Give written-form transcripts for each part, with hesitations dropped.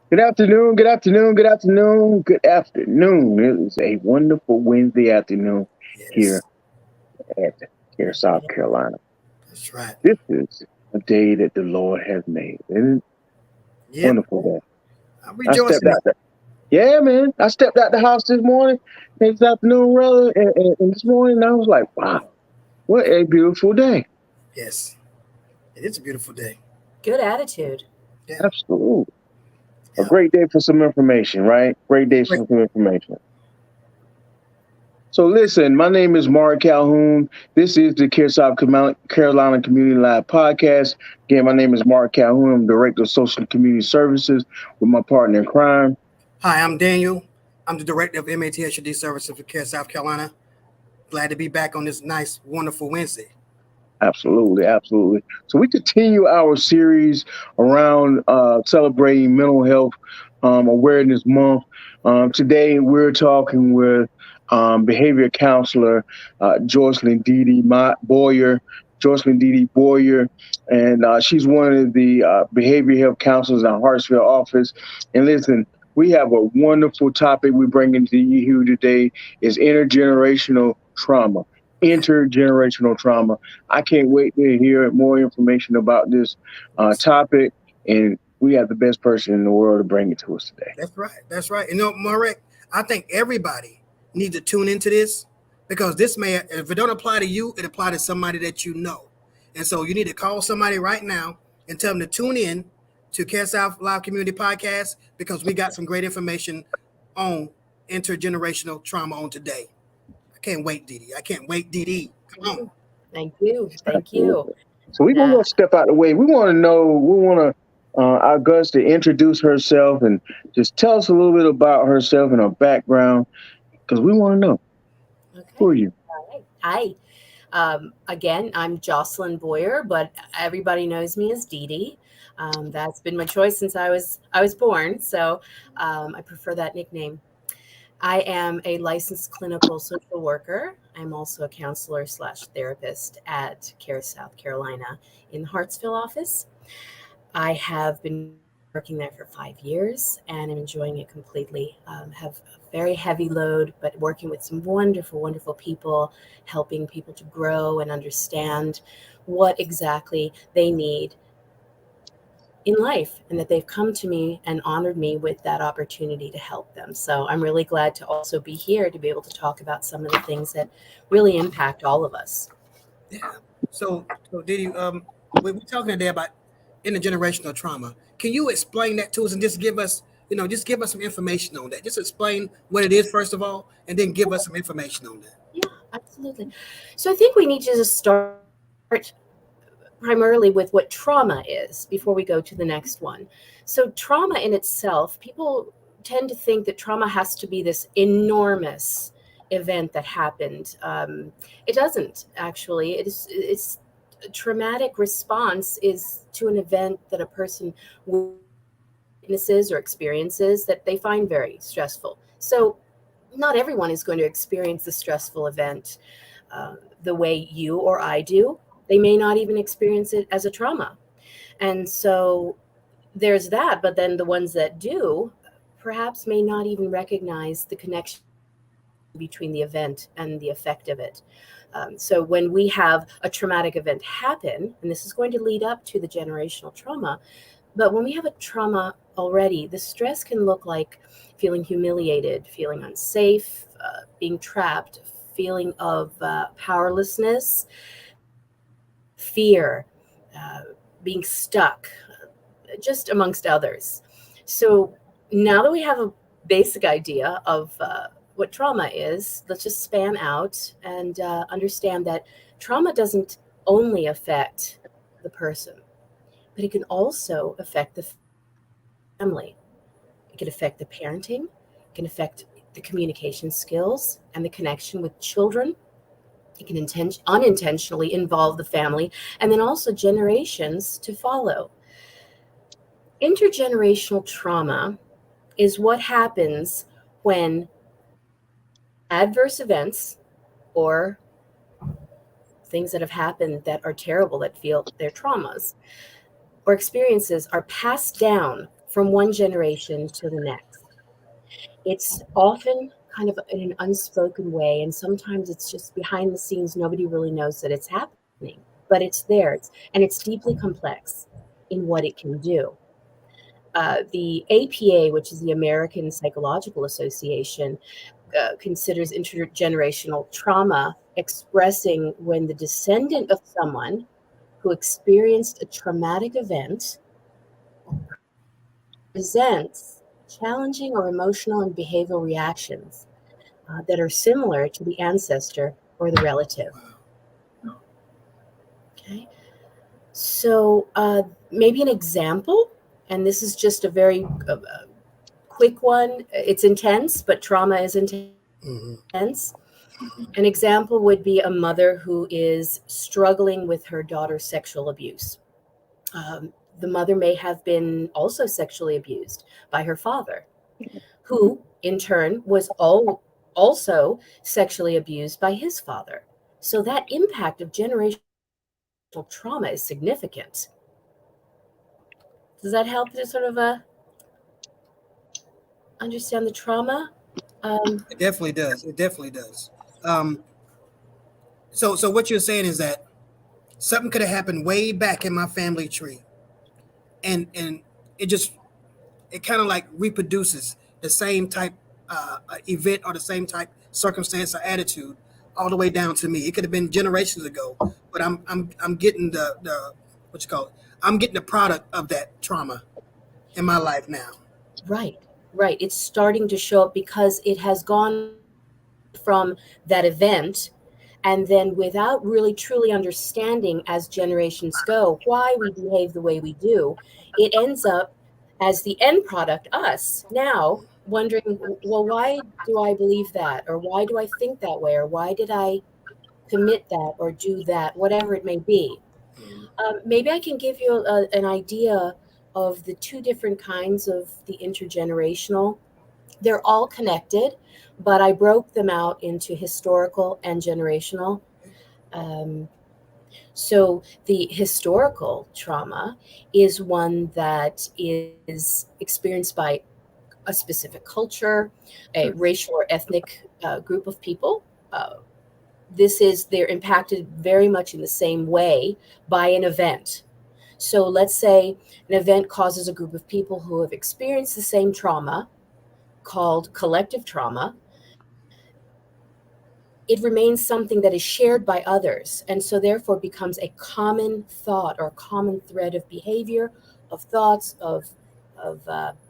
Good afternoon, good afternoon, good afternoon, good afternoon. It is a wonderful Wednesday afternoon here Yes, at CareSouth Carolina. that's right. This is a day that the Lord has made. Isn't it a Yep, wonderful day? I'm I stepped rejoicing. out the Yeah, man. I stepped out the house this morning, this afternoon rather, and this morning I was like, wow, what a beautiful day. Yes, it is a beautiful day. Good attitude. Yeah, Absolutely. A yeah. great day for some information, right? Great day Great. for some information. So listen, my name is Mark Calhoun. This is the Carolina Community Live podcast. Again, my name is Mark Calhoun. I'm Director of Social and Community Services with my partner in crime. Hi, I'm Daniel. I'm the director of MATHD services for Care South Carolina. Glad to be back on this nice, wonderful Wednesday. Absolutely, absolutely. So we continue our series around celebrating mental health awareness month. Today we're talking with behavior counselor Jocelyn Boyer. Jocelyn Boyer, and she's one of the behavior health counselors in our Hartsville office. And listen, we have a wonderful topic we bring into you here today is intergenerational trauma. Intergenerational trauma. I can't wait to hear more information about this Yes, topic, and we have the best person in the world to bring it to us today. that's right. That's right. Marek, I think everybody needs to tune into this because this may, if it don't apply to you, it apply to somebody that you know. And so you need to call somebody right now and tell them to tune in to Care South Live Community Podcast because we got some great information on intergenerational trauma on today. I can't wait, Dee Dee. I can't wait, Dee Dee. Come on. Thank you. Thank you. Absolutely. So we're Uh, gonna step out of the way. We want to know. We want to our guest to introduce herself and just tell us a little bit about herself and her background because we want to know okay. who are you. All right. Hi. Again, I'm Jocelyn Boyer, but everybody knows me as Dee Dee. That's been my choice since I was born, so I prefer that nickname. I am a licensed clinical social worker. I'm also a counselor slash therapist at Care South Carolina in the Hartsville office. I have been working there for 5 years and I'm enjoying it completely. Have a very heavy load, but working with some wonderful, wonderful people, helping people to grow and understand what exactly they need in life and that they've come to me and honored me with that opportunity to help them. So I'm really glad to also be here to be able to talk about some of the things that really impact all of us. Yeah. So Dee Dee, we're talking today about intergenerational trauma. Can you explain that to us and just give us, just give us some information on that? Just explain what it is first of all, and then give us some information on that. Yeah, absolutely. So I think we need to just start primarily with what trauma is before we go to the next one. So, trauma in itself, people tend to think that trauma has to be this enormous event that happened. It doesn't actually. It's a traumatic response is to an event that a person witnesses or experiences that they find very stressful. So, not everyone is going to experience the stressful event the way you or I do. They may not even experience it as a trauma. And so there's that. But then the ones that do perhaps may not even recognize the connection between the event and the effect of it. So when we have a traumatic event happen, and this is going to lead up to the generational trauma, but when we have a trauma already, the stress can look like feeling humiliated, feeling unsafe, being trapped, feeling of powerlessness, fear, being stuck, just amongst others. So now that we have a basic idea of what trauma is, let's just span out and understand that trauma doesn't only affect the person, but it can also affect the family. It can affect the parenting, it can affect the communication skills and the connection with children. It can unintentionally involve the family and then also generations to follow. Intergenerational trauma is what happens when adverse events or things that have happened that are terrible, that feel they're traumas or experiences, are passed down from one generation to the next. It's often kind of in an unspoken way, and sometimes it's just behind the scenes. Nobody really knows that it's happening, but it's there. And it's deeply complex in what it can do. The APA, which is the American Psychological Association, considers intergenerational trauma expressing when the descendant of someone who experienced a traumatic event presents challenging or emotional and behavioral reactions that are similar to the ancestor or the relative. Okay, so maybe an example, and this is just a very quick one. It's intense, but trauma is intense. An example would be a mother who is struggling with her daughter's sexual abuse. The mother may have been also sexually abused by her father, who in turn was also sexually abused by his father. So that impact of generational trauma is significant. Does that help to sort of understand the trauma? It definitely does. It definitely does. Um, so what you're saying is that something could have happened way back in my family tree, and it just it kind of like reproduces the same type event or the same type circumstance or attitude all the way down to me. It could have been generations ago, but I'm getting the what you call it. I'm getting the product of that trauma in my life now. Right, right. It's starting to show up because it has gone from that event, and then without really truly understanding as generations go why we behave the way we do, it ends up as the end product, us now wondering, well, why do I believe that? Or why do I think that way? Or why did I commit that or do that? Whatever it may be. Maybe I can give you an idea of the two different kinds of the intergenerational. They're all connected, but I broke them out into historical and generational. Um, so the historical trauma is one that is experienced by a specific culture, a racial or ethnic group of people. Uh, they're impacted very much in the same way by an event. So let's say an event causes a group of people who have experienced the same trauma, called collective trauma. It remains something that is shared by others, and so therefore becomes a common thought or a common thread of behavior, of thoughts, of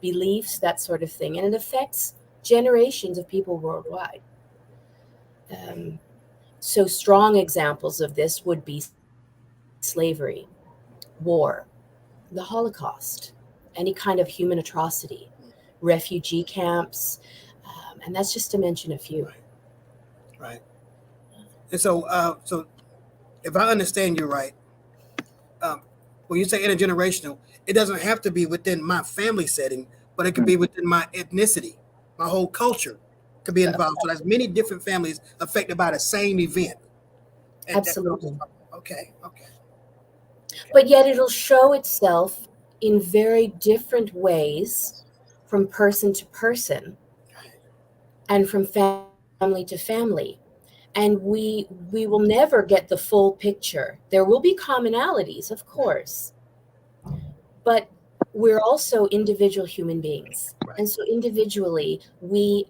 beliefs, that sort of thing, and it affects generations of people worldwide. Um, so strong examples of this would be slavery, war, the Holocaust, any kind of human atrocity, refugee camps, and that's just to mention a few. Right, right. And so if I understand you right, um, when you say intergenerational, it doesn't have to be within my family setting, but it could be within my ethnicity, my whole culture could be involved. So there's many different families affected by the same event. And that's what I'm just Absolutely. talking about. Okay, okay, But yet it'll show itself in very different ways from person to person and from family to family. And we will never get the full picture. There will be commonalities, of course, but we're also individual human beings. right. And so individually, we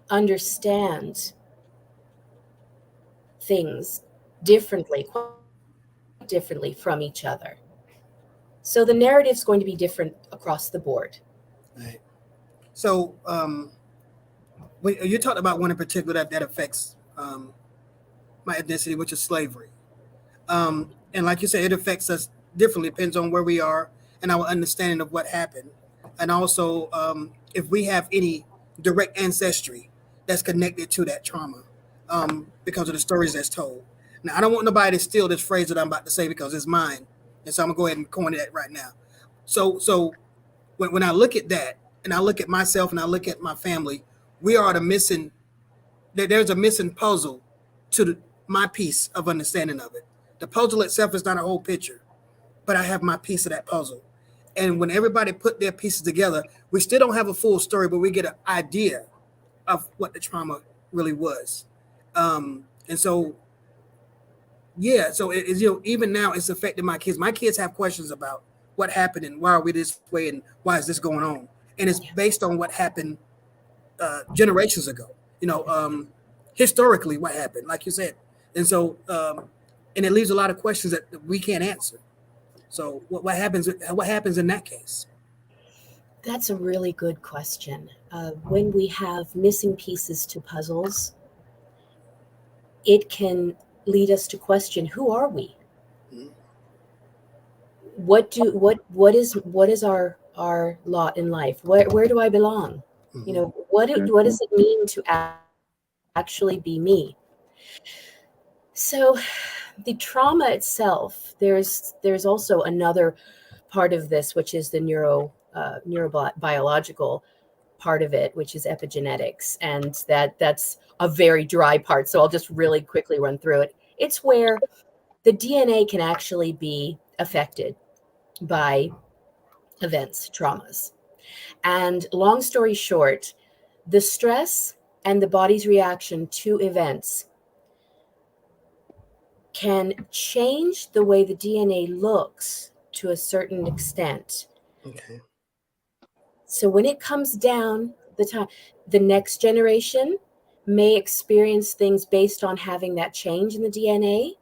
understand things differently, quite differently from each other. So the narrative's going to be different across the board. Right. So you talked about one in particular that affects my ethnicity, which is slavery. And like you said, it affects us differently, depends on where we are and our understanding of what happened. And also, if we have any direct ancestry that's connected to that trauma because of the stories that's told. Now, I don't want nobody to steal this phrase that I'm about to say because it's mine. And so I'm going to go ahead and coin it right now. So when I look at that and I look at myself and I look at my family, we are the missing, there's a missing puzzle to my piece of understanding of it. The puzzle itself is not a whole picture, but I have my piece of that puzzle. And when everybody put their pieces together, we still don't have a full story, but we get an idea of what the trauma really was. And so, yeah, so even now it's affecting my kids. My kids have questions about what happened and why are we this way and why is this going on, and it's based on what happened generations ago. You know, historically what happened, like you said, and so and it leaves a lot of questions that we can't answer. So what happens? What happens in that case? That's a really good question. When we have missing pieces to puzzles, it can lead us to question, who are we? Mhm. What is our lot in life? Where do I belong? You Mhm. know, what does it mean to actually be me? So the trauma itself, there's also another part of this, which is the neurobiological part of it, which is epigenetics, and that's a very dry part. So I'll just really quickly run through it. It's where the DNA can actually be affected by events, traumas. And long story short, the stress and the body's reaction to events can change the way the DNA looks to a certain extent. Okay. So when it comes down the time, the next generation may experience things based on having that change in the DNA.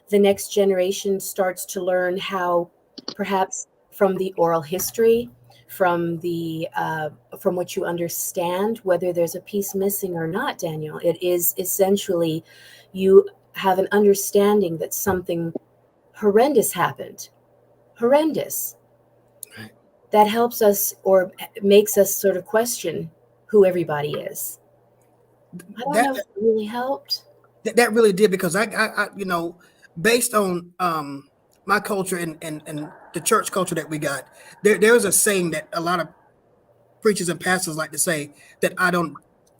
The next generation starts to learn how, perhaps from the oral history, from what you understand, whether there's a piece missing or not, Daniel. It is essentially, you have an understanding that something horrendous happened. Horrendous. Right. That helps us, or makes us sort of question who everybody is. I don't know That if it really helped. that really did, because I based on my culture and the church culture that we got, there's a saying that a lot of preachers and pastors like to say that I don't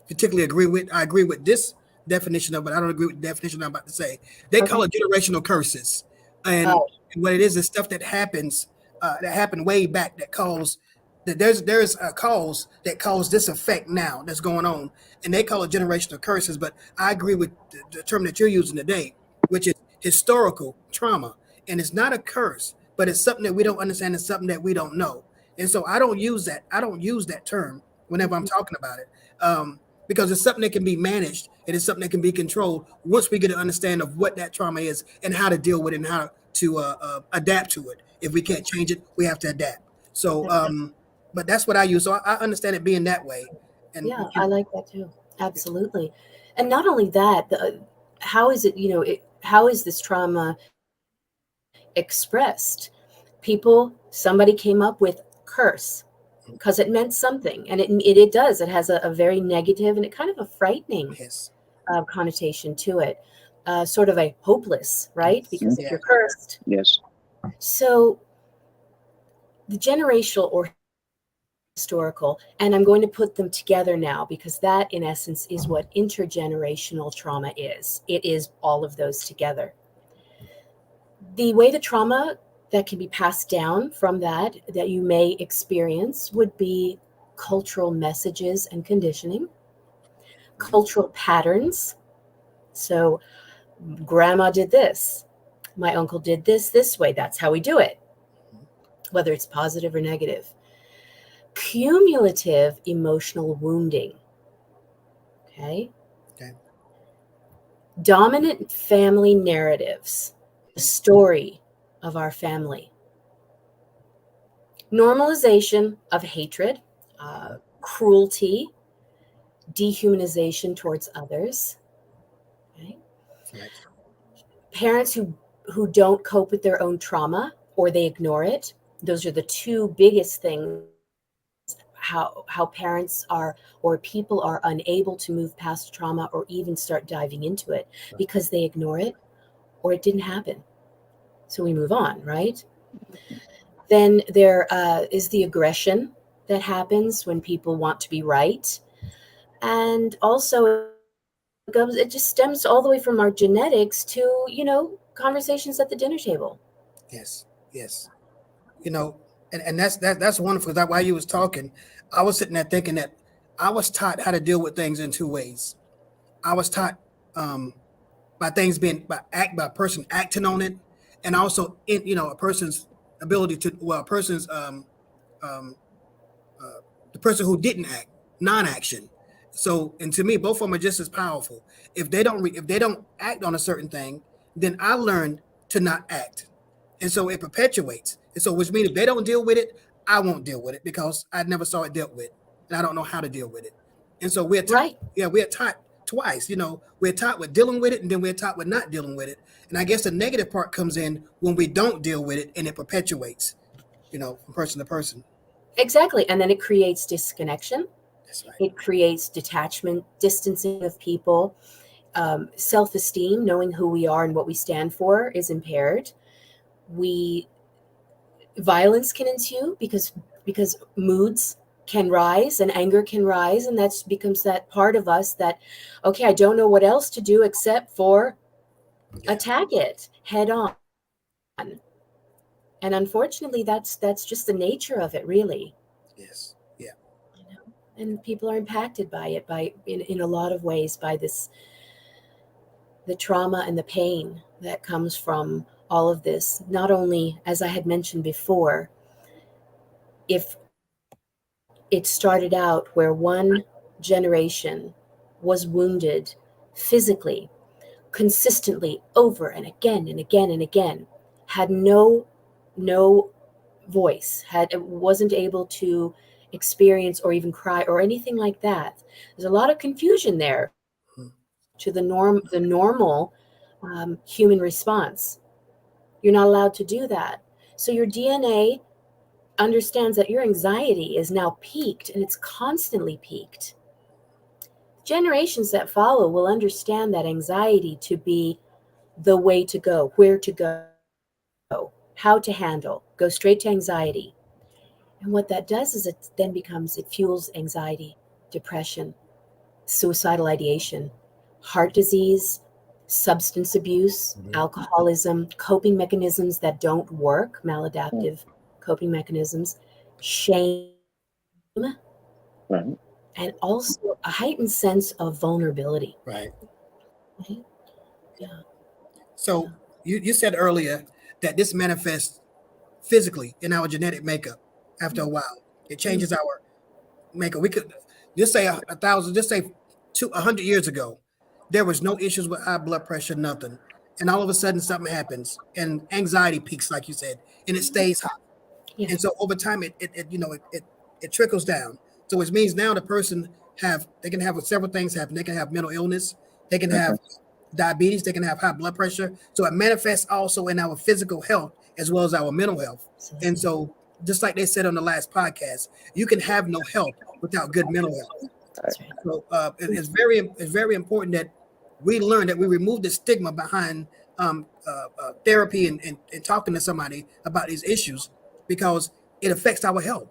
particularly agree with. I agree with this definition of it. I don't agree with the definition I'm about to say. They call Okay. it generational curses, and Oh, what it is stuff that happens that happened way back that caused that there's a cause that caused this effect now that's going on, and they call it generational curses. But I agree with the term that you're using today, which is historical trauma, and it's not a curse, but it's something that we don't understand. It's something that we don't know, and so I don't use that. I don't use that term whenever I'm talking about it, because it's something that can be managed and it's something that can be controlled once we get an understanding of what that trauma is and how to deal with it and how to adapt to it. If we can't change it, we have to adapt. So, but that's what I use. So I understand it being that way. And yeah, I like that too. Absolutely. And not only that, how is it, how is this trauma expressed? Somebody came up with curse because it meant something, and it does. It has a very negative and a kind of a frightening yes, connotation to it, sort of a hopeless, right? Because if yeah, you're cursed. Yes. So the generational or historical, and I'm going to put them together now because that, in essence, is what intergenerational trauma is. It is all of those together. The way the trauma that can be passed down from that you may experience would be cultural messages and conditioning, mhm, cultural patterns. So, grandma did this, my uncle did this way. That's how we do it, mhm, whether it's positive or negative. Cumulative emotional wounding. Okay. okay, Dominant family narratives, the story of our family. Normalization of hatred, cruelty, dehumanization towards others. Okay? right, Parents who don't cope with their own trauma or they ignore it. Those are the two biggest things. How parents are, or people are unable to move past trauma or even start diving into it because they ignore it or it didn't happen. So we move on, right? Then there is the aggression that happens when people want to be right. And also it just stems all the way from our genetics to, conversations at the dinner table. yes, yes. You know. And that's wonderful. That while you was talking, I was sitting there thinking that I was taught how to deal with things in two ways. I was taught um, by things being by a person acting on it, and also a person's ability to a person's um, the person who didn't act, non-action. So, and to me, both of them are just as powerful. If they don't act on a certain thing, then I learned to not act, and so it perpetuates. And so, which means if they don't deal with it, I won't deal with it because I never saw it dealt with, and I don't know how to deal with it. And so Right. we're taught twice. We're taught with dealing with it, and then we're taught with not dealing with it. And I guess the negative part comes in when we don't deal with it, and it perpetuates. From person to person. Exactly. And then it creates disconnection. That's right. It creates detachment, distancing of people. Self-esteem, knowing who we are and what we stand for, is impaired. We Violence can ensue because moods can rise and anger can rise, and that becomes that part of us that, okay, I don't know what else to do except for attack it head on. And unfortunately, that's just the nature of it, really. Yes. Yeah. You know? And people are impacted by it, in a lot of ways, by the trauma and the pain that comes from all of this. Not only, as I had mentioned before, if it started out where one generation was wounded physically, consistently, over and again and again and again, had no voice, wasn't able to experience or even cry or anything like that. There's a lot of confusion there to the normal human response. You're not allowed to do that. So your DNA understands that your anxiety is now peaked, and it's constantly peaked. Generations that follow will understand that anxiety to be the way to go, where to go, how to handle, go straight to anxiety. And what that does is it fuels anxiety, depression, suicidal ideation, heart disease, substance abuse, alcoholism, coping mechanisms that don't work, maladaptive coping mechanisms, shame, Right. and also a heightened sense of vulnerability. Right. Right? Yeah. So you said earlier that this manifests physically in our genetic makeup after a while. It changes our makeup. We could just say a thousand, just say 100 years ago, there was no issues with high blood pressure, nothing. And all of a sudden something happens and anxiety peaks, like you said, and it stays high. Yeah. And so over time it trickles down. So which means now the person they can have several things happen. They can have mental illness, they can have diabetes, they can have high blood pressure. So it manifests also in our physical health as well as our mental health. And so just like they said on the last podcast, you can have no health without good mental health. That's right. So it's very important that we learn that we remove the stigma behind therapy and talking to somebody about these issues, because it affects our health.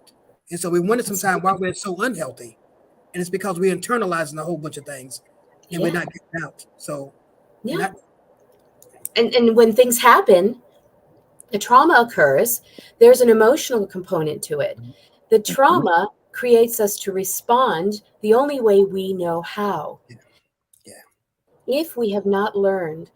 And so we wonder sometimes why we're so unhealthy, and it's because we're internalizing a whole bunch of things and we're not getting out. So yeah, and when things happen, the trauma occurs. There's an emotional component to it. The trauma creates us to respond the only way we know how. Yeah. If we have not learned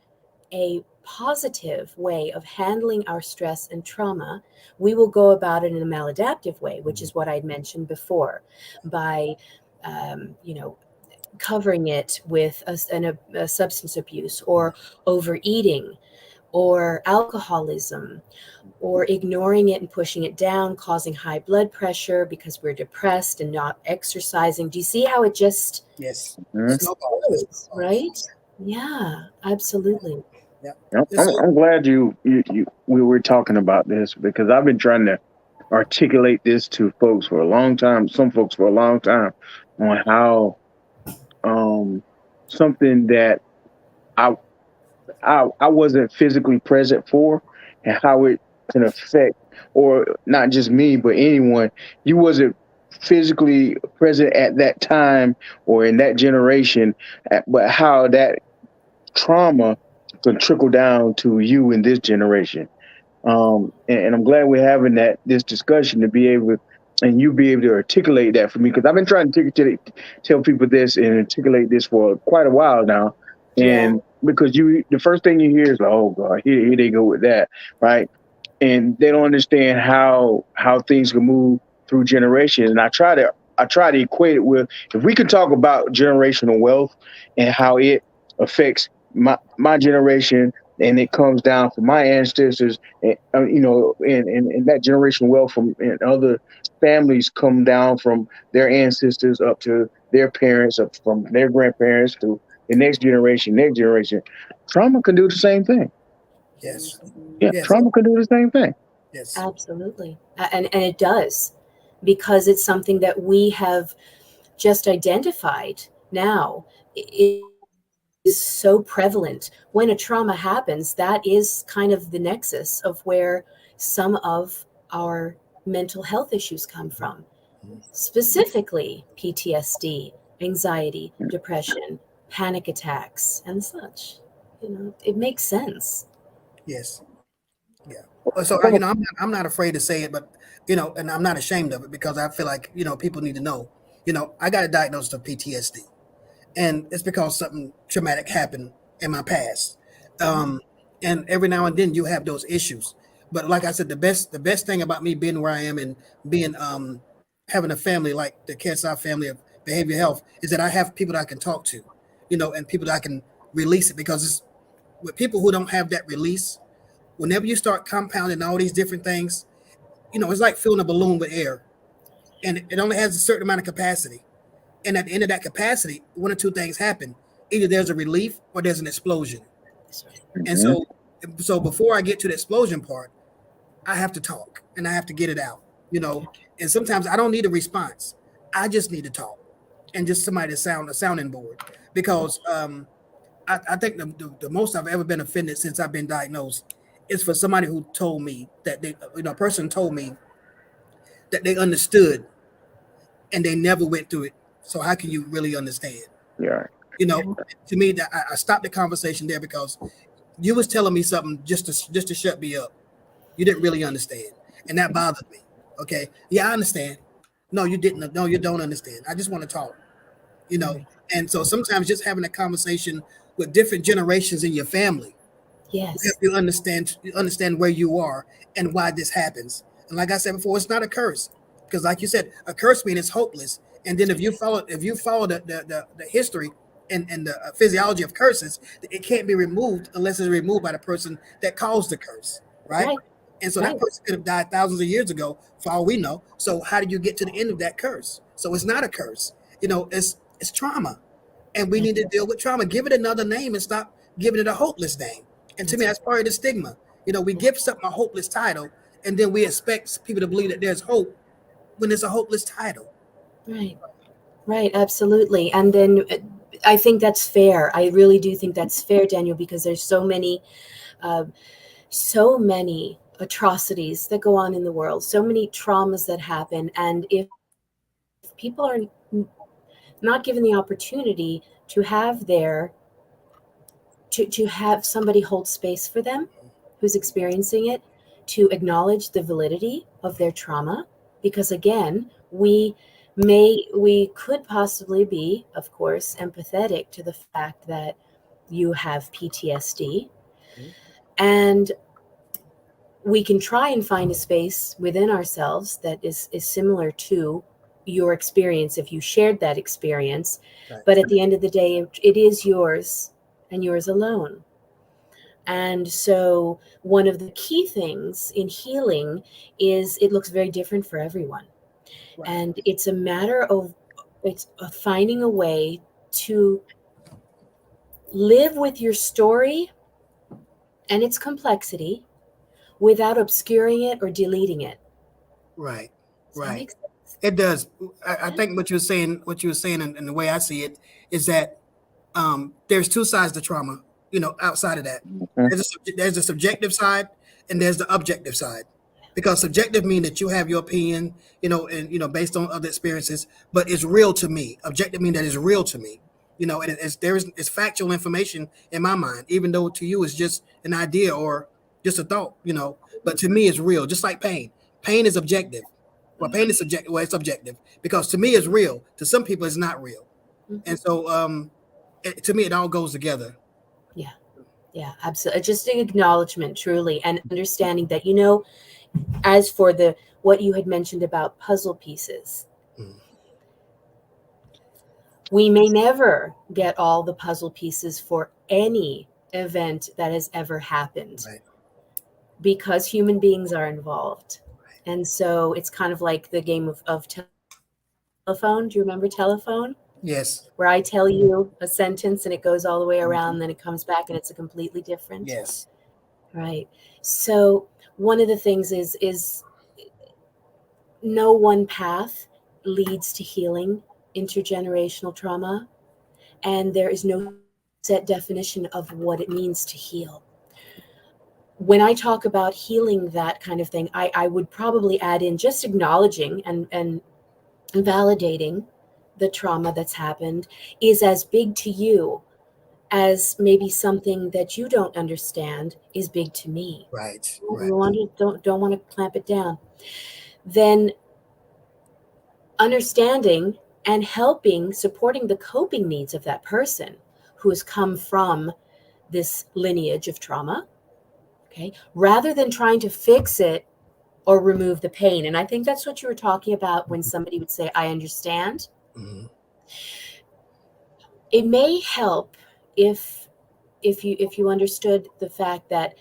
a positive way of handling our stress and trauma, we will go about it in a maladaptive way, which is what I'd mentioned before, by covering it with a substance abuse or overeating or alcoholism, or ignoring it and pushing it down, causing high blood pressure because we're depressed and not exercising. Do you see how it just Yes. goes, right? Yeah, absolutely. Yeah. I'm glad we were talking about this, because I've been trying to articulate this to folks for a long time, some folks for a long time, on how something that I I wasn't physically present for, and how it can affect, or not just me, but anyone. You wasn't physically present at that time or in that generation, but how that trauma can trickle down to you in this generation. And I'm glad we're having this discussion to be able, and you be able to articulate that for me, because I've been trying to tell people this and articulate this for quite a while now. Yeah. And because the first thing you hear is like, oh God, here they go with that, right? And they don't understand how things can move through generations. And I try to equate it with, if we could talk about generational wealth and how it affects my generation, and it comes down from my ancestors, and and that generational wealth from and other families come down from their ancestors up to their parents, up from their grandparents to the next generation. Trauma can do the same thing. Yes. Yeah, Yes. trauma can do the same thing. Yes. Absolutely. And it does, because it's something that we have just identified now is so prevalent. When a trauma happens, that is kind of the nexus of where some of our mental health issues come from, specifically PTSD, anxiety, depression, panic attacks, and such. It makes sense. Yes. Yeah. So Well, I'm not afraid to say it, but and I'm not ashamed of it, because I feel like people need to know. I got a diagnosis of PTSD, and it's because something traumatic happened in my past. Um, and every now and then you have those issues. But like I said, the best thing about me being where I am and being having a family like the CareSouth family of behavioral health is that I have people that I can talk to, and people that I can release it, because it's with people who don't have that release. Whenever you start compounding all these different things, it's like filling a balloon with air, and it only has a certain amount of capacity. And at the end of that capacity, one or two things happen: either there's a relief or there's an explosion. And mhm, so before I get to the explosion part, I have to talk and I have to get it out. You know, and sometimes I don't need a response. I just need to talk and just somebody to sound a sounding board, because I think the most I've ever been offended since I've been diagnosed is for somebody who told me that a person told me that they understood and they never went through it. So how can you really understand? yeah, You know, to me, that I stopped the conversation there, because you was telling me something just to shut me up. You didn't really understand, and that bothered me. Okay, yeah, I understand. No, you didn't. No, you don't understand. I just want to talk. You know, and so sometimes just having a conversation with different generations in your family will help Yes. you understand where you are and why this happens. And like I said before, it's not a curse, because like you said, a curse means it's hopeless. And then if you follow the history and the physiology of curses, it can't be removed unless it's removed by the person that caused the curse, right? Right. And so that Right. person could have died thousands of years ago, for all we know. So how did you get to the end of that curse? So it's not a curse. It's trauma, and we Yeah. need to deal with trauma. Give it another name and stop giving it a hopeless name. And to me, That's that's part of the stigma. We give something a hopeless title, and then we expect people to believe that there's hope when it's a hopeless title. right. Right. Absolutely. And then I think that's fair. I really do think that's fair, Daniel, because there's uh, so many atrocities that go on in the world, so many traumas that happen. And if people are not given the opportunity to have to have somebody hold space for them who's experiencing it, to acknowledge the validity of their trauma, because again, we could possibly be, of course, empathetic to the fact that you have PTSD, and we can try and find a space within ourselves that is similar to your experience if you shared that experience. Right. But at the end of the day, it is yours and yours alone. And so, one of the key things in healing is it looks very different for everyone. Right. And it's finding a way to live with your story and its complexity without obscuring it or deleting it. Right. Does that Right. make sense? It does. I Yeah. think what you were saying, and the way I see it is that there's two sides to trauma. Outside of that, mhm, there's a subjective side and there's the objective side. Because subjective means that you have your opinion, and based on other experiences, but it's real to me. Objective means that it's real to me. And it's factual information in my mind, even though to you it's just an idea or just a thought. but to me, it's real. Just like pain. Pain is objective. Well, pain is subjective. Well, it's subjective because to me, it's real. To some people, it's not real. And so, to me, it all goes together. Yeah. Yeah, absolutely. Just an acknowledgement, truly, and understanding that, as for what you had mentioned about puzzle pieces, Mm. we may never get all the puzzle pieces for any event that has ever happened, Right. because human beings are involved. And so it's kind of like the game of telephone. Do you remember telephone? Yes. Where I tell you a sentence and it goes all the way around, then it comes back and it's a completely different. Yes. Right. So one of the things is no one path leads to healing intergenerational trauma, and there is no set definition of what it means to heal. When I talk about healing that kind of thing, I would probably add in just acknowledging and validating the trauma that's happened is as big to you as maybe something that you don't understand is big to me. Right. We Right. don't want to clamp it down. Then understanding and helping, supporting the coping needs of that person who has come from this lineage of trauma, okay, rather than trying to fix it or remove the pain. And I think that's what you were talking about when somebody would say, I understand. Mm-hmm. It may help if you understood the fact that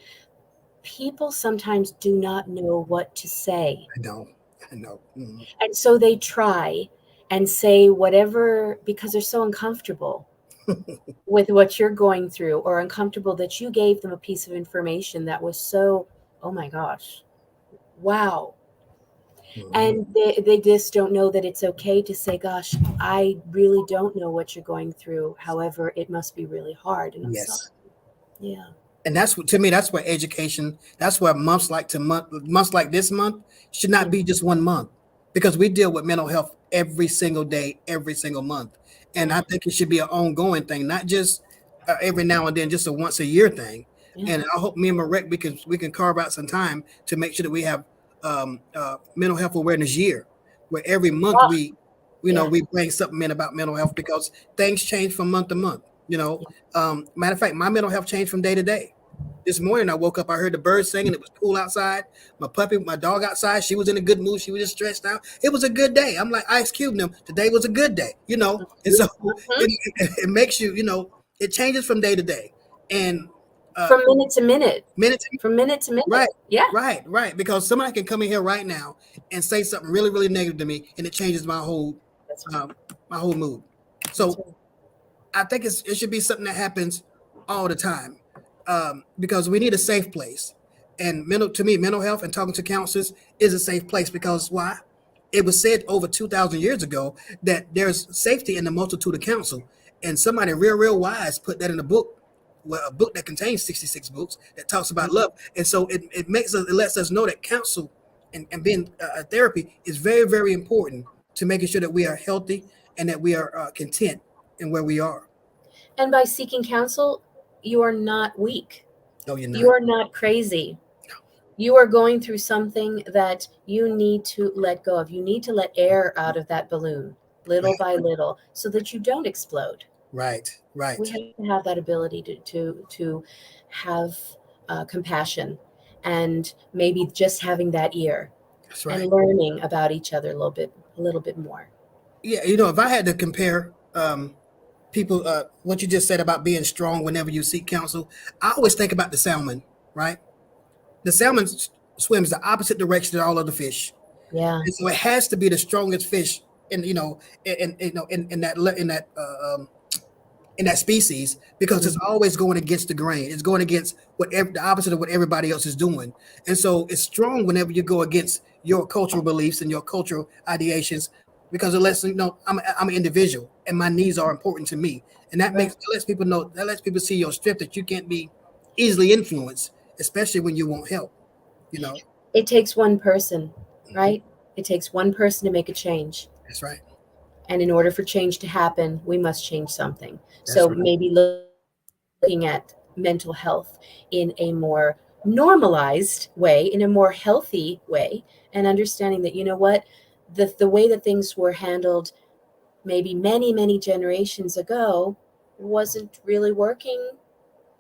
people sometimes do not know what to say. I know. I know. Mm-hmm. And so they try and say whatever because they're so uncomfortable with what you're going through, or uncomfortable that you gave them a piece of information that was so, oh my gosh, wow. Mm-hmm. And they just don't know that it's okay to say, gosh, I really don't know what you're going through. However, it must be really hard. And I'm sorry. Yes. Yeah. And that's what, to me, that's where education, that's where months like this month should not Yeah. be just 1 month, because we deal with mental health every single day, every single month. And I think it should be an ongoing thing, not just every now and then, just a once a year thing. Yeah. And I hope me and Marek, we can carve out some time to make sure that we have mental health awareness year, where every month Oh, we yeah. we bring something in about mental health, because things change from month to month. Matter of fact, my mental health changed from day to day. This morning I woke up, I heard the birds singing, it was cool outside. My dog outside, she was in a good mood, she was just stretched out. It was a good day. I'm like Ice Cube and them, today was a good day. And so Mhm. it makes it changes from day to day. And From minute to minute. minutes, From minute to minute. right, Yeah. right. Because somebody can come in here right now and say something really, really negative to me, and it changes That's right. um, my whole mood. That's So right. I think it should be something that happens all the time, because we need a safe place. And mental health and talking to counselors is a safe place, because why? It was said over 2,000 years ago that there's safety in the multitude of counsel. And somebody real wise put that in a book, well, a book that contains 66 books that talks about love. And so it lets us know that counsel and being therapy is very, very important to making sure that we are healthy and that we are content in where we are. And by seeking counsel, you are not weak. No, you're You not. are not crazy. You are going through something that you need to let go of. You need to let air out of that balloon little by little so that you don't explode. Right, We right. have to have that ability to have compassion, and maybe just having that ear That's and right. learning about each other a little bit more. Yeah, if I had to compare people, what you just said about being strong whenever you seek counsel, I always think about the salmon, right? The salmon swims the opposite direction to all other fish, Yeah. and so it has to be the strongest fish in in that species, because it's Mhm. always going against the grain. It's going against the opposite of what everybody else is doing. And so it's strong whenever you go against your cultural beliefs and your cultural ideations, because it lets you know I'm an individual and my needs are important to me. And Right. that lets people see your strength, that you can't be easily influenced, especially when you want help, you know. It takes one person, Mhm. right? It takes one person to make a change. That's right. And in order for change to happen, we must change something. That's So right. maybe looking at mental health in a more normalized way, in a more healthy way, and understanding that, you know what, the way that things were handled maybe many, many generations ago wasn't really working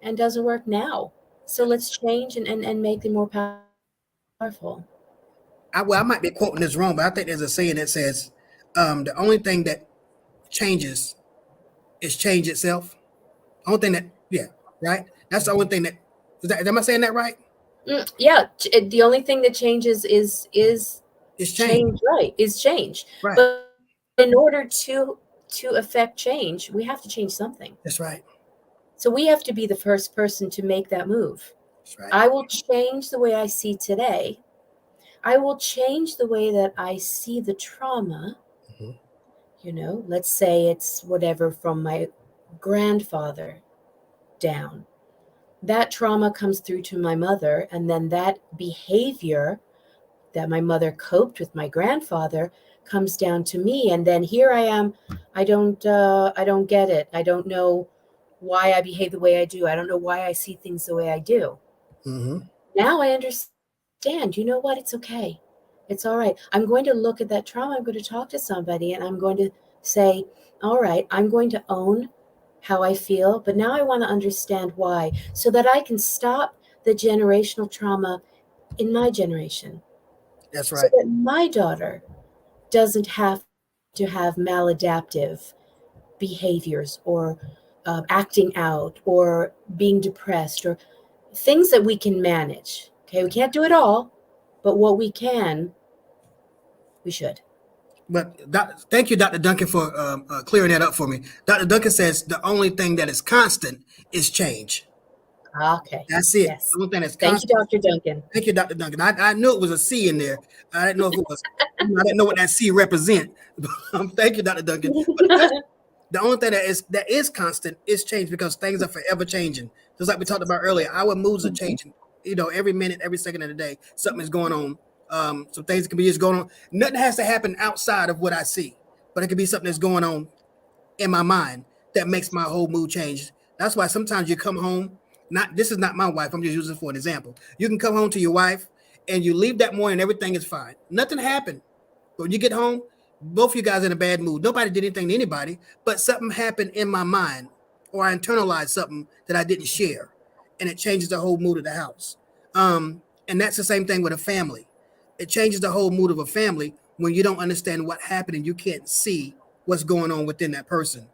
and doesn't work now. So let's change and make them more powerful. I might be quoting this wrong, but I think there's a saying that says, the only thing that changes is change itself. Only thing that, yeah, right. That's the only thing that is that. Am I saying that right? Yeah, the only thing that changes is It's change. change, right? Is change. Right. But in order to affect change, we have to change something. That's right. So we have to be the first person to make that move. That's right. I will change the way I see today. I will change the way that I see the trauma. Mm-hmm. Let's say it's whatever from my grandfather down. That trauma comes through to my mother, and then that behavior that my mother coped with my grandfather comes down to me, and then here I am. I don't get it. I don't know why I behave the way I do. I don't know why I see things the way I do. Mm-hmm. Now I understand. You know what? It's okay. It's all right. I'm going to look at that trauma. I'm going to talk to somebody, and I'm going to say, all right, I'm going to own how I feel, but now I want to understand why, so that I can stop the generational trauma in my generation, That's so right. that my daughter doesn't have to have maladaptive behaviors, or acting out, or being depressed, or things that we can manage. Okay, we can't do it all, but what we can, we should. But thank you, Dr. Duncan, for clearing that up for me. Dr. Duncan says the only thing that is constant is change. Okay. That's it. Yes. The only thing that's Thank you, constant. Dr. Duncan. Thank you, Dr. Duncan. I knew it was a C in there. I didn't know if it was. I didn't know what that C represent. Thank you, Dr. Duncan. But the only thing that is constant is change, because things are forever changing. Just like we talked about earlier, our moods are changing. Every minute, every second of the day, something is going on. Some things can be just going on. Nothing has to happen outside of what I see, but it could be something that's going on in my mind that makes my whole mood change. That's why sometimes you come home. Not This is not my wife. I'm just using it for an example. You can come home to your wife and you leave that morning, everything is fine. Nothing happened. But when you get home, both of you guys are in a bad mood. Nobody did anything to anybody, but something happened in my mind, or I internalized something that I didn't share, and it changes the whole mood of the house. And that's the same thing with a family. It changes the whole mood of a family when you don't understand what happened and you can't see what's going on within that person.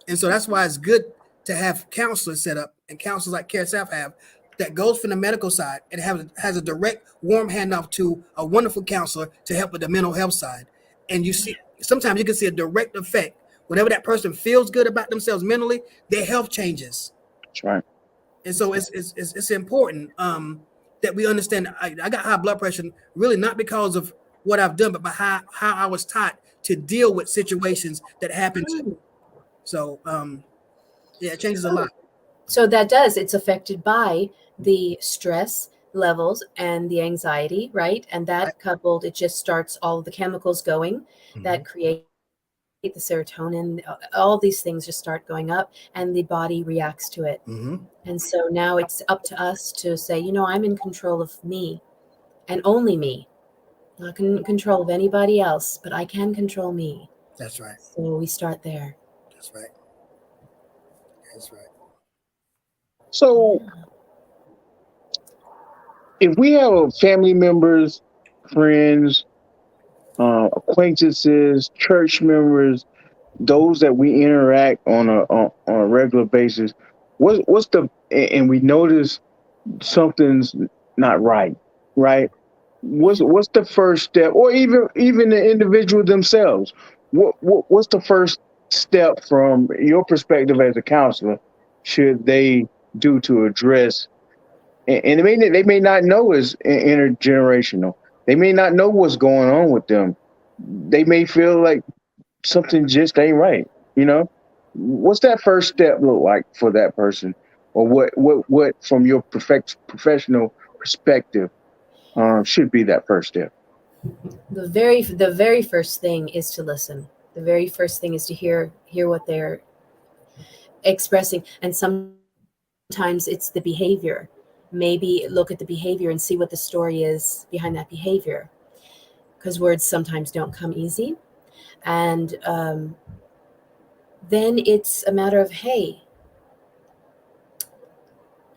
And so that's why it's good to have counselors set up, and counselors like CareSouth have, that goes from the medical side and has a direct warm handoff to a wonderful counselor to help with the mental health side. And you see, sometimes you can see a direct effect. Whenever that person feels good about themselves mentally, their health changes. That's right. And so it's important that we understand. I got high blood pressure really not because of what I've done, but by how I was taught to deal with situations that happen to me. So yeah, it changes a lot. So that does, it's affected by the stress levels and the anxiety, right? And Right. that coupled, it just starts all of the chemicals going Mm-hmm. that create the serotonin. All these things just start going up, and the body reacts to it. Mm-hmm. And so now it's up to us to say, I'm in control of me and only me. Not in control of anybody else, but I can control me. That's right. So we start there. That's right. That's right. So if we have family members, friends, acquaintances, church members, those that we interact on a regular basis, what's the and we notice something's not right, right? What's the first step, or even the individual themselves? What's the first step from your perspective as a counselor should they do to address? And they may not know it's intergenerational. They may not know what's going on with them. They may feel like something just ain't right. You know, what's that first step look like for that person, or what from your professional perspective should be that first step? The very first thing is to listen. The very first thing is to hear what they're expressing, and sometimes it's the behavior. maybe look at the behavior and see what the story is behind that behavior, because words sometimes don't come easy. And then it's a matter of, hey,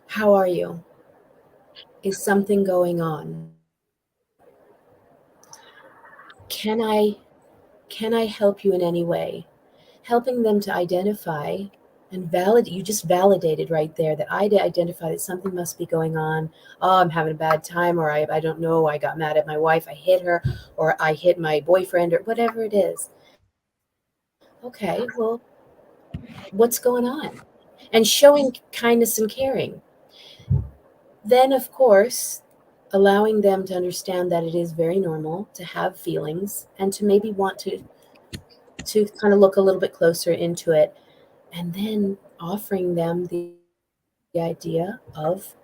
how are you? Is something going on? Can I help you in any way? Helping them to identify and validate. You just validated right there that I identify that something must be going on. Oh, I'm having a bad time, or I don't know, I got mad at my wife, I hit her, or I hit my boyfriend, or whatever it is. Okay, well, what's going on? And showing kindness and caring. Then, of course, allowing them to understand that it is very normal to have feelings and to maybe want to kind of look a little bit closer into it, and then offering them the idea of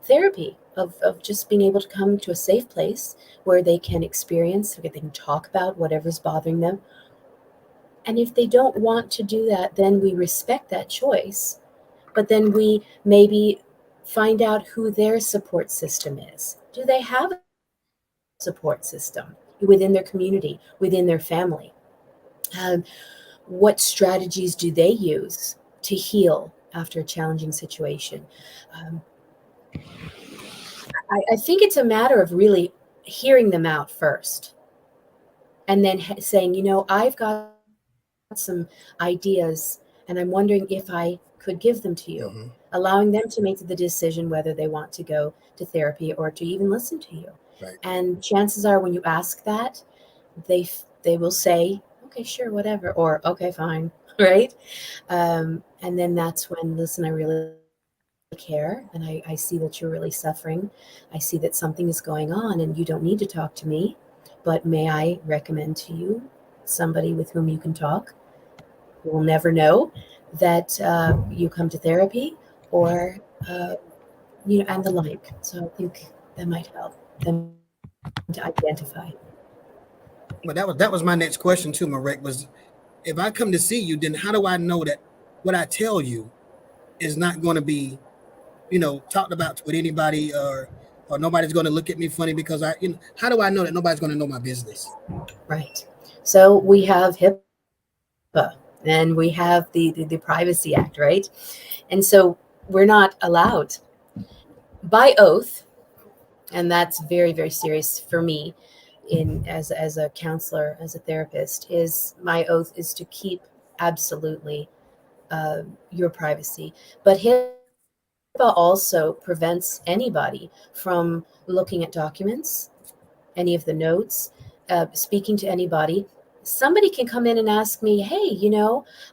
therapy, of just being able to come to a safe place where they can experience, where they can talk about whatever's bothering them. And if they don't want to do that, then we respect that choice. But then we maybe find out who their support system is. Do they have a support system within their community, within their family? Um, what strategies do they use to heal after a challenging situation? Um, I think it's a matter of really hearing them out first, and then saying, I've got some ideas, and I'm wondering if I could give them to you, Mm-hmm. allowing them to make the decision whether they want to go to therapy or to even listen to you. Right. And chances are, when you ask that, they will say, okay, sure, whatever, or okay, fine, right? And then that's when, listen, I really care, and I see that you're really suffering. I see that something is going on, and you don't need to talk to me, but may I recommend to you somebody with whom you can talk? You will never know that you come to therapy, or uh, and the like. So I think that might help them to identify. Well, that was my next question too, Marek. Was if I come to see you, then how do I know that what I tell you is not going to be, talked about with anybody, or nobody's going to look at me funny because how do I know that nobody's going to know my business? Right. So we have HIPAA, and we have the Privacy Act, right? And so we're not allowed by oath, and that's very, very serious for me as a counselor, as a therapist, is my oath is to keep absolutely your privacy. But HIPAA also prevents anybody from looking at documents, any of the notes, speaking to anybody. Somebody can come in and ask me, hey,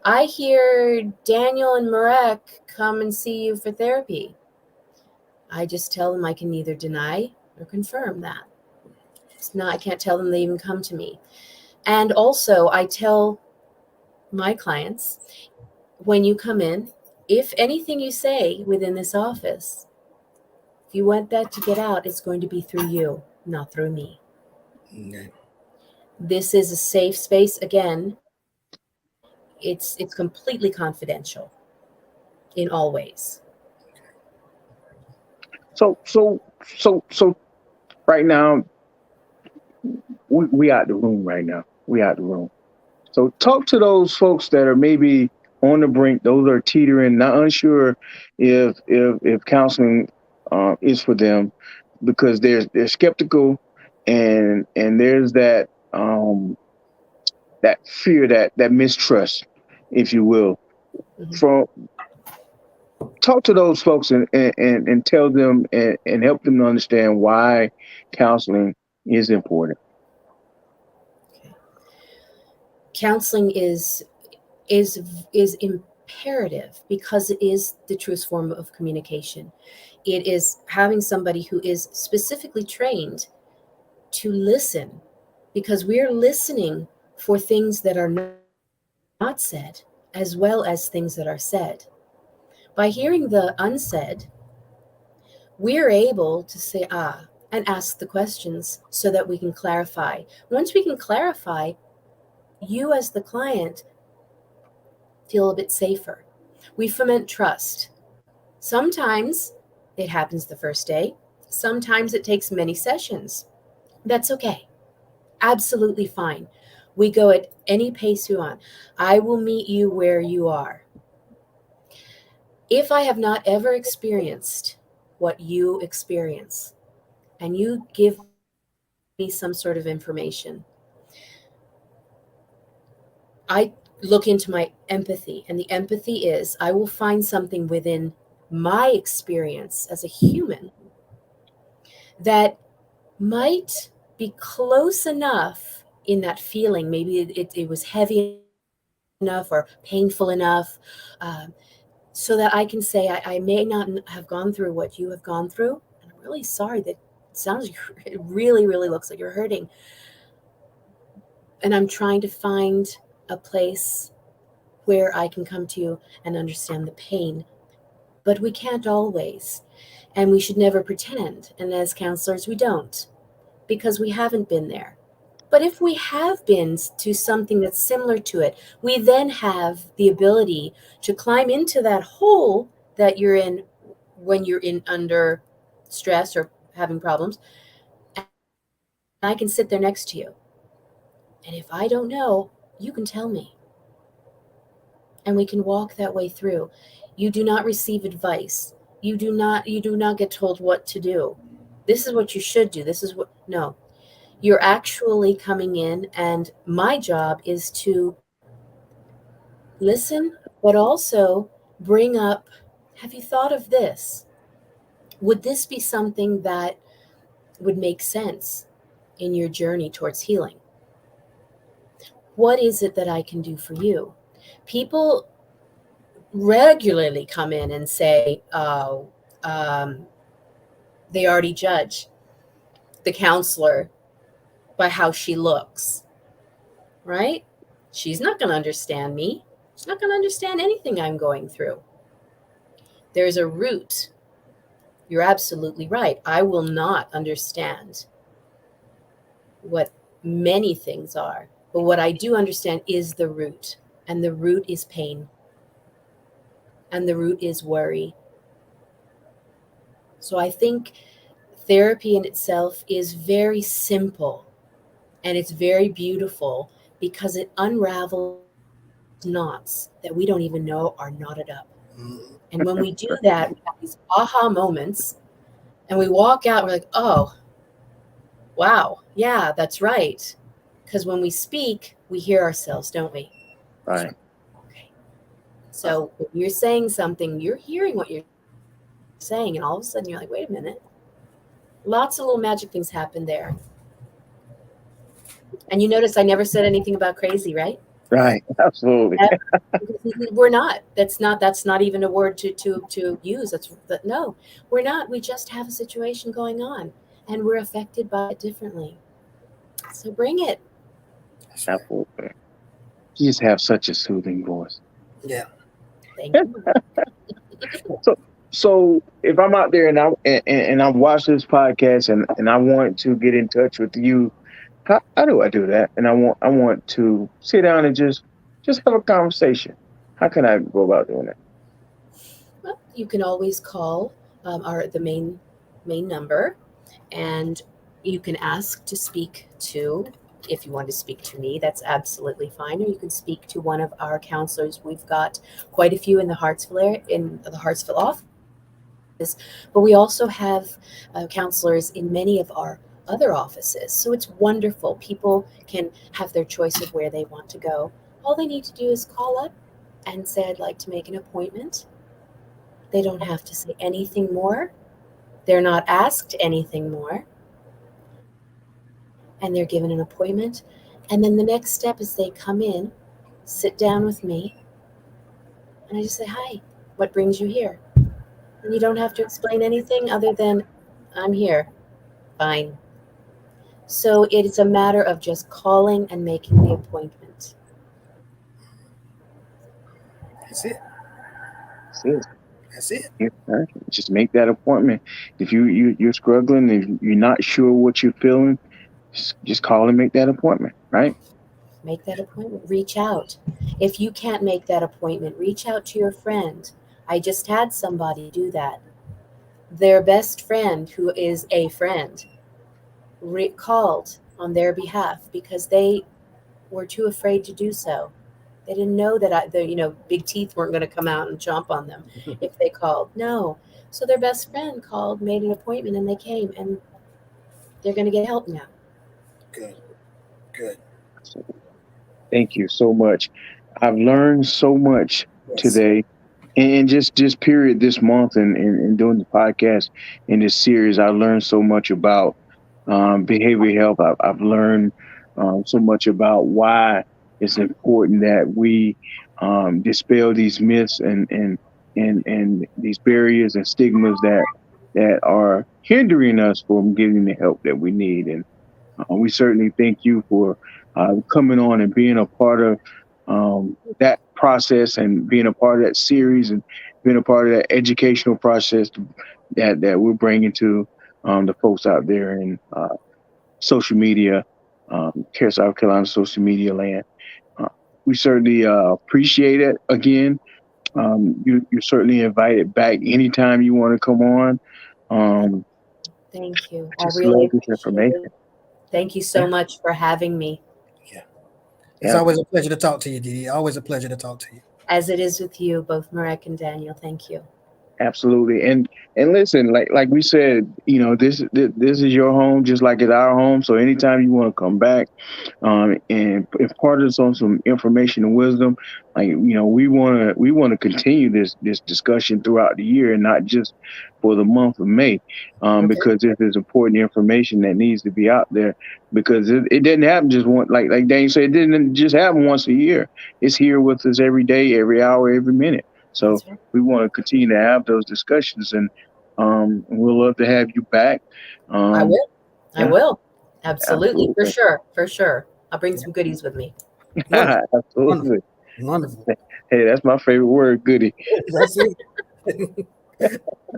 I hear Daniel and Marek come and see you for therapy. I just tell them I can neither deny or confirm that. It's not, I can't tell them they even come to me. And also, I tell my clients, when you come in, if anything you say within this office, if you want that to get out, it's going to be through you, not through me. Okay. This is a safe space. Again, it's completely confidential in all ways. So right now we out the room right now. We out the room. So talk to those folks that are maybe on the brink. Those are teetering, not unsure if counseling is for them, because they're skeptical, and there's that fear, that mistrust, if you will. Mhm. From talk to those folks, and tell them, and help them to understand why counseling is important. Okay. Counseling is imperative because it is the truest form of communication. It is having somebody who is specifically trained to listen, because we're listening for things that are not said as well as things that are said. By hearing the unsaid, we're able to say and ask the questions so that we can clarify. Once we can clarify, you as the client feel a bit safer. We foment trust. Sometimes It happens the first day. Sometimes it takes many sessions. That's okay. Absolutely fine. We go at any pace you want. I will meet you where you are. If I have not ever experienced what you experience, and you give me some sort of information, I look into my empathy, and the empathy is I will find something within my experience as a human that might be close enough in that feeling. Maybe it was heavy enough or painful enough, um, so that I can say, I may not have gone through what you have gone through. And I'm really sorry that it sounds, it really, really looks like you're hurting. And I'm trying to find a place where I can come to you and understand the pain. But we can't always. And we should never pretend. And as counselors, we don't, because we haven't been there. But if we have been to something that's similar to it, we then have the ability to climb into that hole that you're in when you're in under stress or having problems. And I can sit there next to you. And if I don't know, you can tell me. And we can walk that way through. You do not receive advice. You do not get told what to do. This is what you should do. This is what no. You're actually coming in, and my job is to listen, but also bring up, have you thought of this? Would this be something that would make sense in your journey towards healing? What is it that I can do for you? People regularly come in and say, oh, um, they already judge the counselor by how she looks, right? She's not going to understand me. She's not going to understand anything I'm going through. There's a root. You're absolutely right. I will not understand what many things are, but what I do understand is the root. And the root is pain. And the root is worry. So I think therapy in itself is very simple, and it's very beautiful because it unravels knots that we don't even know are knotted up. And when we do that, we have these aha moments, and we walk out, we're like, oh, wow, yeah, that's right. Because when we speak, we hear ourselves, don't we? Right. Okay. So when you're saying something, you're hearing what you're saying, and all of a sudden you're like, wait a minute. Lots of little magic things happen there. And you notice I never said anything about crazy, right? Right. Absolutely. We're not. That's not even a word to use. No, we're not. We just have a situation going on, and we're affected by it differently. So bring it. That's right. Absolutely. You just have such a soothing voice. Yeah. Thank you. So, so if I'm out there and I watch this podcast and I want to get in touch with you, how do I do that? And I want to sit down and just have a conversation. How can I go about doing that? Well, you can always call our the main number, and you can ask to speak to. If you want to speak to me, that's absolutely fine. Or you can speak to one of our counselors. We've got quite a few in the Hartsville area, in the Hartsville office, but we also have counselors in many of our other offices. So it's wonderful. People can have their choice of where they want to go. All they need to do is call up and say, I'd like to make an appointment. They don't have to say anything more. They're not asked anything more. And they're given an appointment. And then the next step is they come in, sit down with me, and I just say, hi, what brings you here? And you don't have to explain anything other than, I'm here. Fine. So it's a matter of just calling and making the appointment. That's it. That's it. That's it. Yeah, right. Just make that appointment. If you're struggling, if you're not sure what you're feeling, just call and make that appointment. Right. Make that appointment. Reach out. If you can't make that appointment, reach out to your friend. I just had somebody do that. their best friend, who is a friend, called on their behalf because they were too afraid to do so. They didn't know that big teeth weren't going to come out and chomp on them if they called. No. So their best friend called, made an appointment, and they came, and they're going to get help now. Good, good. So thank you so much. I've learned so much Yes. today, and just period this month, and doing the podcast in this series. I learned so much about behavioral health. I've learned so much about why it's important that we dispel these myths and these barriers and stigmas that are hindering us from getting the help that we need. And we certainly thank you for coming on and being a part of that process and being a part of that series and being a part of that educational process that we're bringing to the folks out there in social media, CareSouth Carolina social media land. Uh, we certainly appreciate it. Again, you're certainly invited back anytime you want to come on. Um, Thank you. I I just really love this appreciate information. it. Thank you so Yeah, much for having me, Yeah. It's yeah. always a pleasure to talk to you, Dee. Always a pleasure to talk to you. as it is with you, both Marek and Daniel. Thank you. Absolutely, and listen, like we said, this is your home, just like it's our home. So anytime you want to come back, and impart us on some information and wisdom, like we want to continue this discussion throughout the year and not just for the month of May, Okay. because this is important information that needs to be out there. Because it didn't happen just one, like Daniel said, it didn't just happen once a year. It's here with us every day, every hour, every minute. So That's right. we want to continue to have those discussions, and we'll love to have you back. I Um, will. I yeah, will. Absolutely. For absolutely, sure. For sure. I'll bring some goodies with me. Wonderful. Wonderful. absolutely. Wonderful. Hey, that's my favorite word, goody. That's it.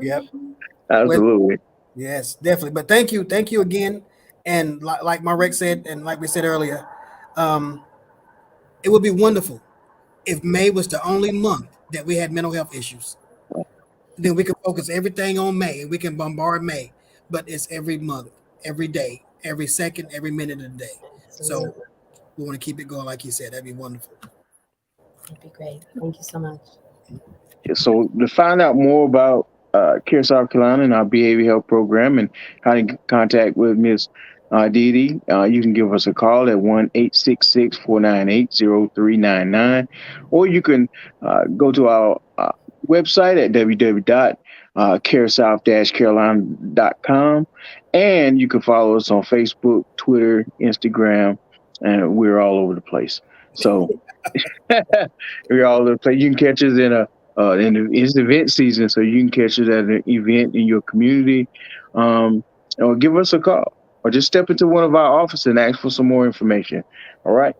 Yep. Well, Absolutely. yes, definitely. But thank you. Thank you again. And like Marek said, and like we said earlier, um, it would be wonderful if May was the only month that we had mental health issues. Then we can focus everything on May and we can bombard May. But it's every month, every day, every second, every minute of the day. So Absolutely. we want to keep it going, like you said. That'd be wonderful. That'd be great. Thank you so much. So to find out more about CareSouth Carolina and our behavior health program and how to get contact with Ms. Dee Dee, you can give us a call at 1-866-498-0399, or you can go to our website at www.caresouth-carolina.com, and you can follow us on Facebook, Twitter, Instagram, and we're all over the place. So we're all over the place. You can catch us it's event season, so you can catch us at an event in your community, or give us a call, or just step into one of our offices and ask for some more information. All right.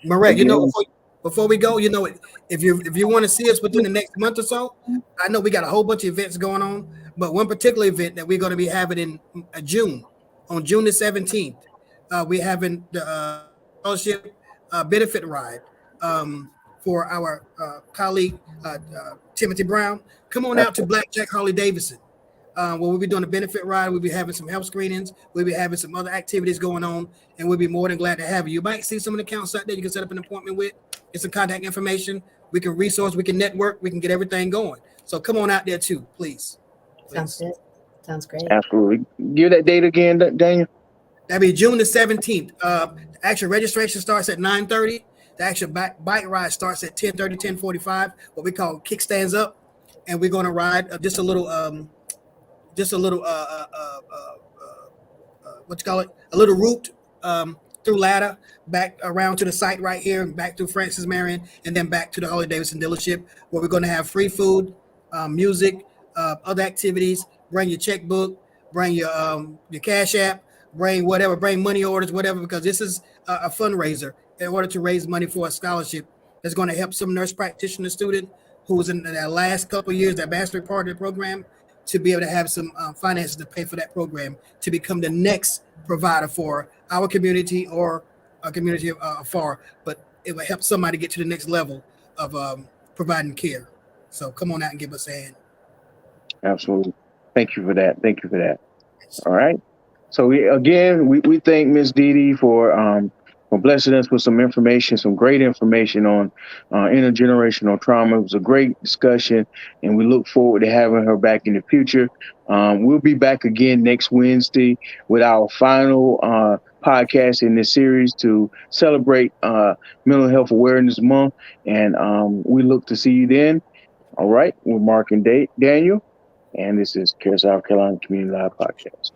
Marek, Again, before we go, if you want to see us within the next month or so, I know we got a whole bunch of events going on, but one particular event that we're going to be having in June, on June the 17th, we're having the scholarship benefit ride for our colleague Timothy Brown. Come on out to Blackjack Harley Davidson. Where we'll be doing a benefit ride. We'll be having some health screenings. We'll be having some other activities going on, and we'll be more than glad to have you. You might see some of the accounts out there you can set up an appointment with. Get some contact information. We can resource. We can network. We can get everything going. So come on out there too, please. Sounds Please. good. Sounds great. absolutely. Give that date again, Daniel. That'll be June the 17th. The actual registration starts at 9:30. The actual bike ride starts at 10:30, 10:45. What we call kickstands up, and we're going to ride just a little what you call it, a little route through ladder back around to the site right here, back through Francis Marion, and then back to the Harley Davidson dealership, where we're going to have free food, music, other activities. Bring your checkbook, bring your cash app, bring whatever, bring money orders, whatever, because this is a fundraiser in order to raise money for a scholarship that's going to help some nurse practitioner student who's in their last couple of years, that master part of the program, to be able to have some finances to pay for that program to become the next provider for our community or a community afar. But it will help somebody get to the next level of providing care. So come on out and give us a hand. Absolutely. Thank you for that. Thank you for that. All right. So we thank Miss Dee Dee for blessing us with some information, some great information on intergenerational trauma. It was a great discussion, and we look forward to having her back in the future. We'll be back again next Wednesday with our final podcast in this series to celebrate Mental Health Awareness Month, and we look to see you then. All right, we're Mark and Daniel, and this is CareSouth Carolina Community Live Podcast.